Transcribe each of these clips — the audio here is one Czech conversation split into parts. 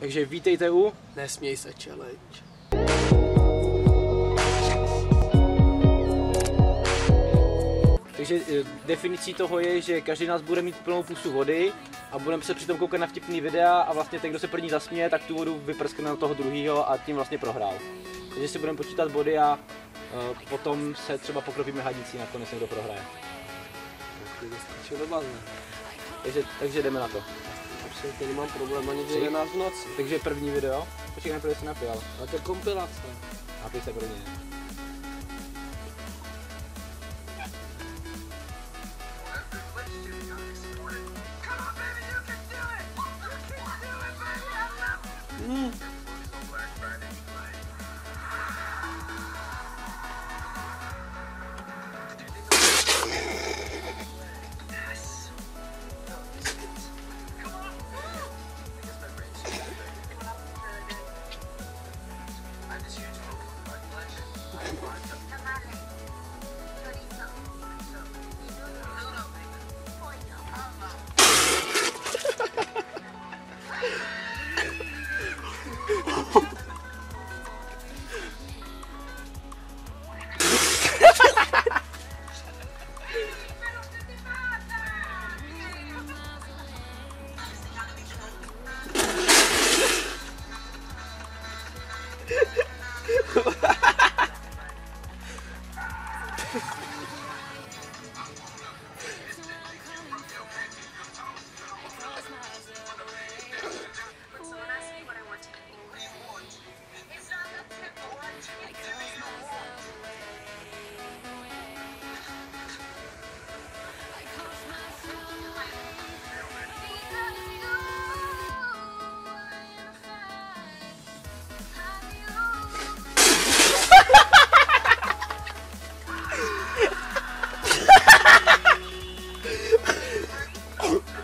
Takže vítejte u Nesměj se challenge. Takže definicí toho je, že každý nás bude mít plnou pusu vody a budeme se přitom koukat na vtipný videa a vlastně ten, kdo se první zasměje, tak tu vodu vyprskne na toho druhýho a tím vlastně prohrál. Takže si budeme počítat body a potom se třeba pokropíme hadicí, nakonec někdo prohraje. Takže jdeme na to. Absolutně nemám problém ani 11 v noci. Takže první video. Počkej, nejprve se napil. A to je kompilace. Napij se první.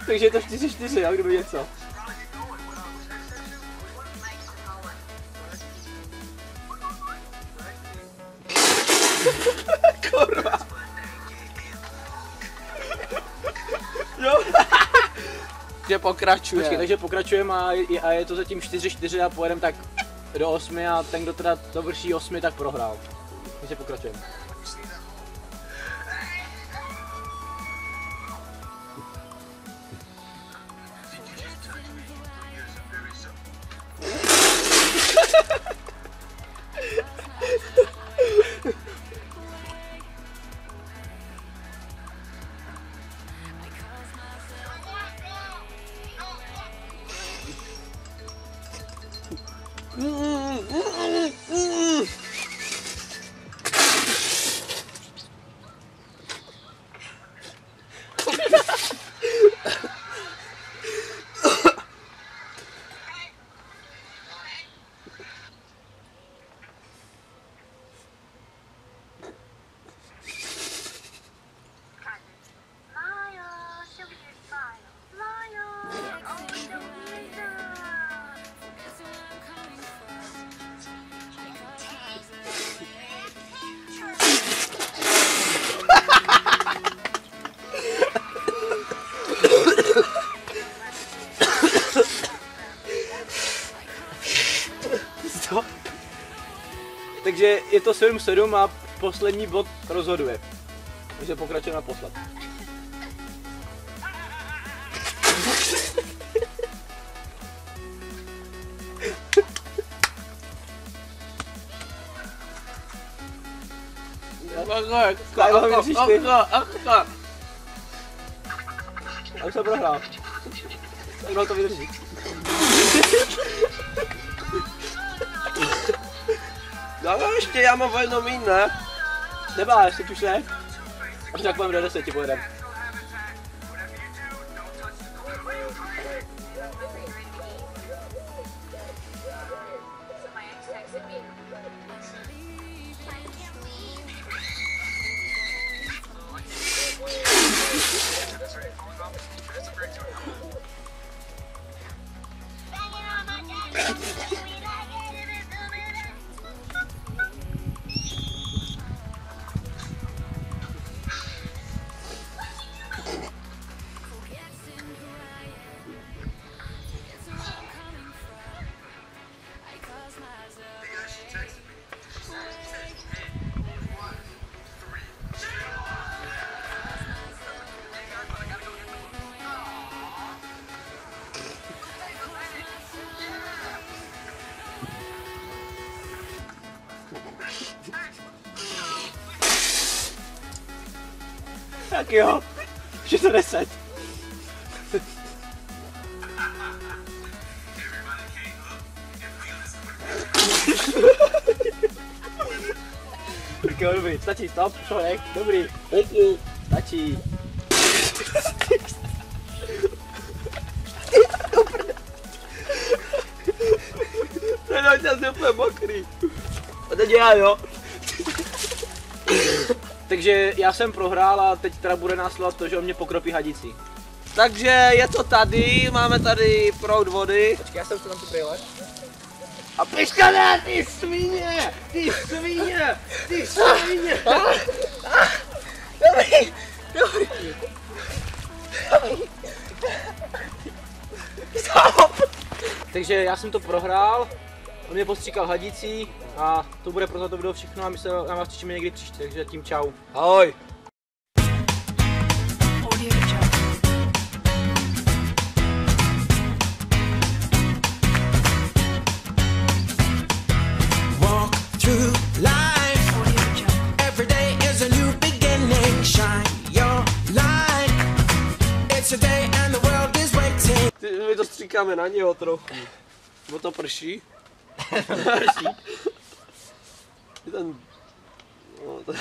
Takže je to 4-4, jo, kdyby něco. Kurva. Jo. Že pokračuje. Počkej, takže pokračujeme a je to zatím 4-4 a pojedeme tak do 8 a ten, kdo teda dovrší 8, tak prohrál. Takže pokračujeme. Takže je to 7-7 a poslední bod rozhoduje. Takže pokračujeme naposled. A už jsem prohrál. Tak dlouho to vydrží. No ještě, já mám jedno mín, ne? Nebáš, teď už ne. Až tak budeme do 10 pojedeme. Tak jo. 610. Tak jo, dobrý, stačí, stop, člověk, dobrý. Stačí. Ten oťas je úplně mokrý. A teď já, jo. Takže já jsem prohrál a teď teda bude následovat to, že on mě pokropí hadicí. Takže je to tady, máme tady proud vody. Počkej, já jsem se tam tu brýle. A piška ne, ty svině! Ty svině! Ty svině! Dobrý, dobrý. Stop! Takže já jsem to prohrál, on mě postříkal hadicí a to bude pro toto video všechno a my se na vás těšíme někdy příště, takže tím čau. Ahoj! Walk through life. Every day is a new beginning. Shine your light. It's a day and the world is waiting. My to stříkáme na něho trochu. Bo to prší. Prší. Ten... No, to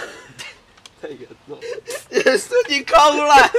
je jedno. Je studní koule!